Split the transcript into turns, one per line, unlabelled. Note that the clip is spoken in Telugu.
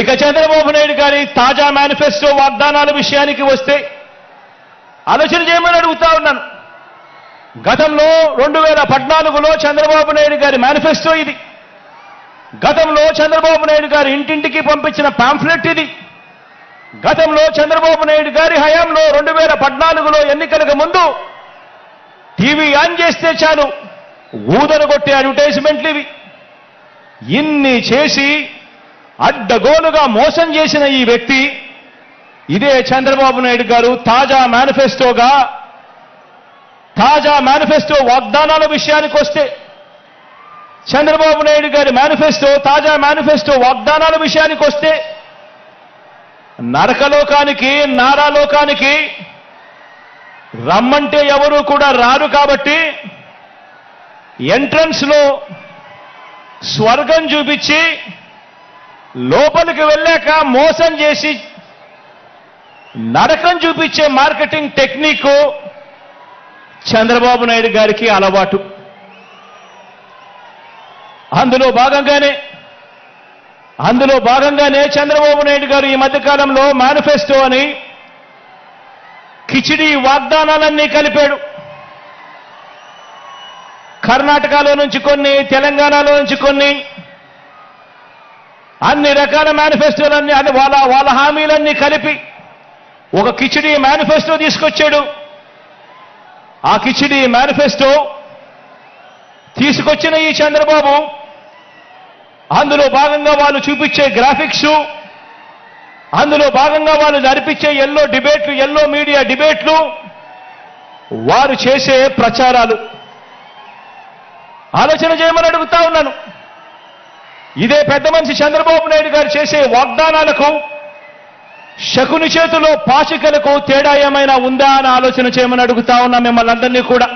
ఇక చంద్రబాబు నాయుడు గారి తాజా మేనిఫెస్టో వాగ్దానాల విషయానికి వస్తే ఆలోచన చేయమని అడుగుతా ఉన్నాను. గతంలో 2014లో చంద్రబాబు నాయుడు గారి మేనిఫెస్టో ఇది. గతంలో చంద్రబాబు నాయుడు గారి ఇంటింటికి పంపించిన పాంఫ్లెట్ ఇది. గతంలో చంద్రబాబు నాయుడు గారి హయాంలో 2014లో ఎన్నికలకు ముందు టీవీ ఆన్ చేస్తే చాలు ఊదరగొట్టే అడ్వర్టైజ్మెంట్లు ఇవి. ఇన్ని చేసి అడ్డగోలుగా మోసం చేసిన ఈ వ్యక్తి ఇదే చంద్రబాబు నాయుడు గారు తాజా మేనిఫెస్టో వాగ్దానాల విషయానికి వస్తే చంద్రబాబు నాయుడు గారి తాజా మేనిఫెస్టో వాగ్దానాల విషయానికి వస్తే నరకలోకానికి నారాలోకానికి రమ్మంటే ఎవరు కూడా రారు కాబట్టి ఎంట్రన్స్ లో స్వర్గం చూపించి లోపలికి వెళ్ళాక మోసం చేసి నరకం చూపించే మార్కెటింగ్ టెక్నిక్ చంద్రబాబు నాయుడు గారికి అలవాటు. అందులో భాగంగానే చంద్రబాబు నాయుడు గారు ఈ మధ్యకాలంలో మేనిఫెస్టో అని కిచిడి వాగ్దానాలన్నీ కలిపాడు. కర్ణాటకలో నుంచి కొన్ని, తెలంగాణలో నుంచి కొన్ని, అన్ని రకాల మేనిఫెస్టోలన్నీ వాళ్ళ హామీలన్నీ కలిపి ఒక కిచిడి మేనిఫెస్టో తీసుకొచ్చాడు. ఆ కిచిడి మేనిఫెస్టో తీసుకొచ్చిన ఈ చంద్రబాబు అందులో భాగంగా వాళ్ళు చూపించే గ్రాఫిక్స్, అందులో భాగంగా వాళ్ళు జరిపించే ఎల్లో మీడియా డిబేట్లు, వారు చేసే ప్రచారాలు ఆలోచన చేయమని అడుగుతా ఉన్నాను. ఇదే పెద్ద మనిషి చంద్రబాబు నాయుడు గారు చేసే వాగ్దానాలకు శకుని చేతిలో పాచికలకు తేడా ఏమైనా ఉందా అని ఆలోచన చేయమని అడుగుతా ఉన్నా మిమ్మల్ని అందరినీ కూడా.